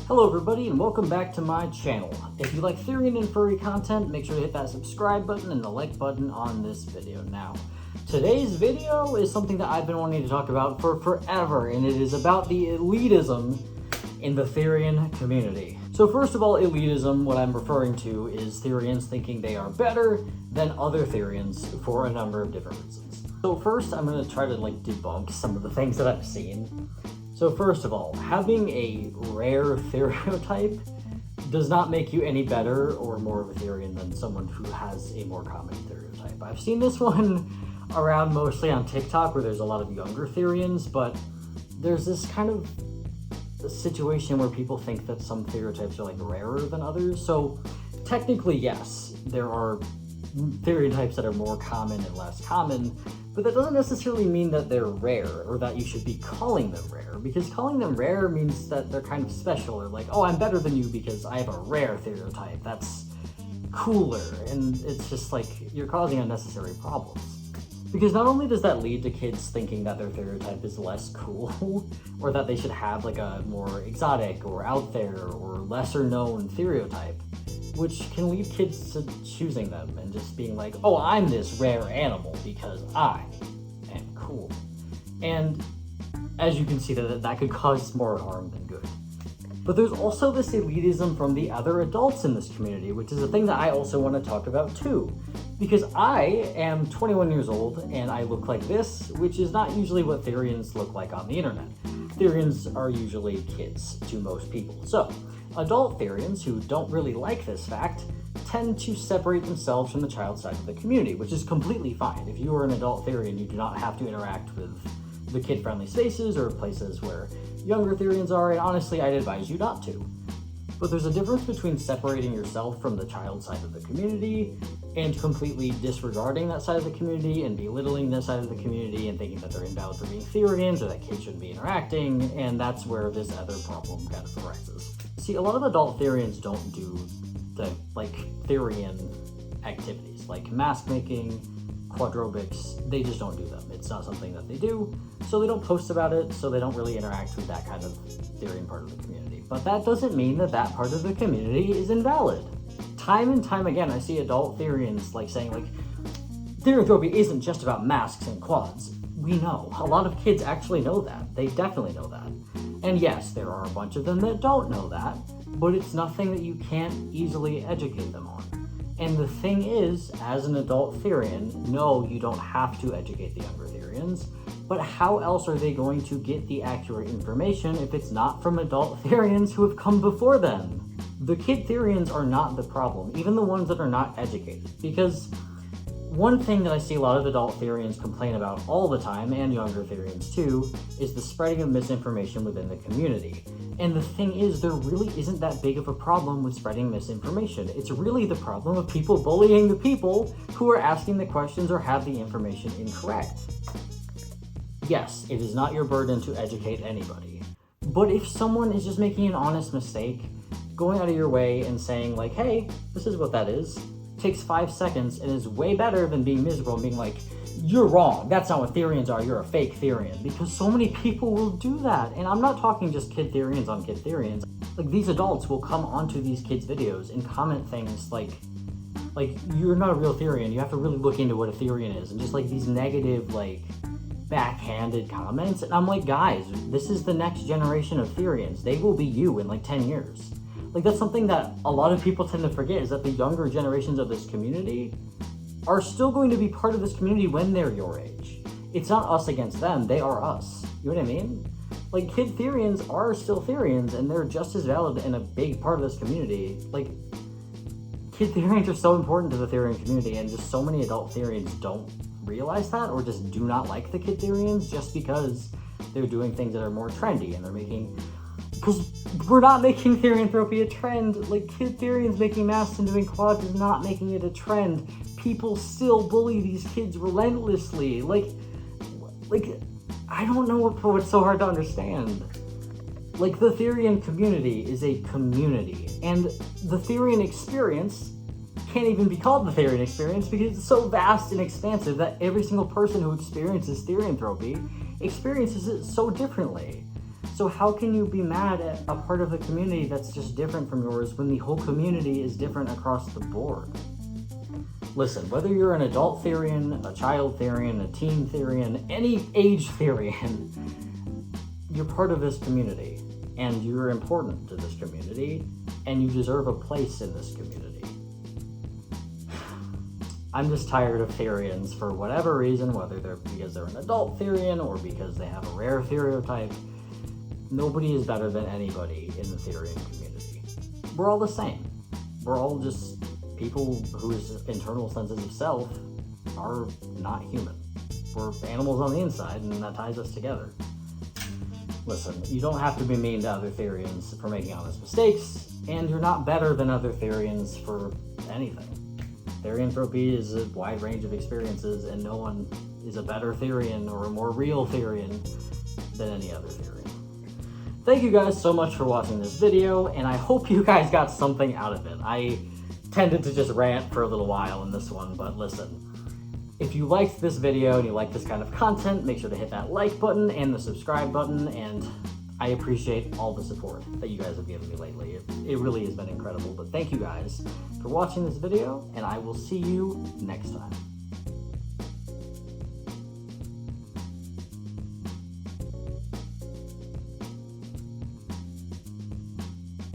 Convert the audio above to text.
Hello everybody and welcome back to my channel. If you like Therian and furry content, make sure to hit that subscribe button and the like button on this video. Now, today's video is something that I've been wanting to talk about for forever, and it is about the elitism in the Therian community. So first of all, elitism, what I'm referring to is Therians thinking they are better than other Therians for a number of different reasons. So first, I'm going to try to debunk some of the things that I've seen. So first of all, having a rare theriotype does not make you any better or more of a Therian than someone who has a more common theriotype. I've seen this one around mostly on TikTok where there's a lot of younger Therians, but there's this kind of situation where people think that some theriotypes are rarer than others. So technically, yes, there are theriotypes that are more common and less common, but that doesn't necessarily mean that they're rare or that you should be calling them rare, because calling them rare means that they're kind of special, or oh, I'm better than you because I have a rare theriotype. That's cooler, and it's just you're causing unnecessary problems. Because not only does that lead to kids thinking that their theriotype is less cool, or that they should have a more exotic or out there or lesser known theriotype, which can lead kids to choosing them and just being oh, I'm this rare animal because I am cool. And as you can see, that could cause more harm than good. But there's also this elitism from the other adults in this community, which is a thing that I also want to talk about too. Because I am 21 years old and I look like this, which is not usually what Therians look like on the internet. Therians are usually kids to most people. So, adult Therians who don't really like this fact tend to separate themselves from the child side of the community, which is completely fine. If you are an adult Therian, you do not have to interact with the kid-friendly spaces or places where younger Therians are, and honestly, I'd advise you not to. But there's a difference between separating yourself from the child side of the community and completely disregarding that side of the community and belittling that side of the community and thinking that they're invalid for being Therians or that kids shouldn't be interacting, and that's where this other problem kind of arises. See, a lot of adult Therians don't do the Therian activities, like mask making, quadrobics. They just don't do them. It's not something that they do, so they don't post about it, so they don't really interact with that kind of Therian part of the community. But that doesn't mean that that part of the community is invalid. Time and time again, I see adult Therians saying therianthropy isn't just about masks and quads. We know. A lot of kids actually know that. They definitely know that. And yes, there are a bunch of them that don't know that, but it's nothing that you can't easily educate them on. And the thing is, as an adult Therian, no, you don't have to educate the younger Therians, but how else are they going to get the accurate information if it's not from adult Therians who have come before them? The kid Therians are not the problem, even the ones that are not educated, because one thing that I see a lot of adult Therians complain about all the time, and younger Therians too, is the spreading of misinformation within the community. And the thing is, there really isn't that big of a problem with spreading misinformation. It's really the problem of people bullying the people who are asking the questions or have the information incorrect. Yes, it is not your burden to educate anybody. But if someone is just making an honest mistake, going out of your way and saying hey, this is what that is, takes 5 seconds and is way better than being miserable and being you're wrong, that's not what Therians are, you're a fake Therian. Because so many people will do that. And I'm not talking just kid Therians on kid Therians. These adults will come onto these kids' videos and comment things like you're not a real Therian, you have to really look into what a Therian is, and just these negative backhanded comments. And I'm guys, this is the next generation of Therians. They will be you in 10 years. That's something that a lot of people tend to forget, is that the younger generations of this community are still going to be part of this community when they're your age. It's not us against them, they are us. You know what I mean? Kid Therians are still Therians, and they're just as valid and a big part of this community. Kid Therians are so important to the Therian community, and just so many adult Therians don't realize that, or just do not like the Kid Therians just because they're doing things that are more trendy, and they're making... Because we're not making therianthropy a trend. Kid Therians making masks and doing quads is not making it a trend. People still bully these kids relentlessly. I don't know what's so hard to understand. The Therian community is a community, and the Therian experience can't even be called the Therian experience because it's so vast and expansive that every single person who experiences therianthropy experiences it so differently. So how can you be mad at a part of the community that's just different from yours when the whole community is different across the board? Listen, whether you're an adult Therian, a child Therian, a teen Therian, any age Therian, you're part of this community, and you're important to this community, and you deserve a place in this community. I'm just tired of Therians for whatever reason, whether they're because they're an adult Therian or because they have a rare theriotype. Nobody is better than anybody in the Therian community. We're all the same. We're all just people whose internal senses of self are not human. We're animals on the inside, and that ties us together. Listen, you don't have to be mean to other Therians for making honest mistakes, and you're not better than other Therians for anything. Therianthropy is a wide range of experiences, and no one is a better Therian or a more real Therian than any other Therian. Thank you guys so much for watching this video, and I hope you guys got something out of it. I tended to just rant for a little while in this one, but listen. If you liked this video and you like this kind of content, make sure to hit that like button and the subscribe button, and I appreciate all the support that you guys have given me lately. It really has been incredible, but thank you guys for watching this video, and I will see you next time.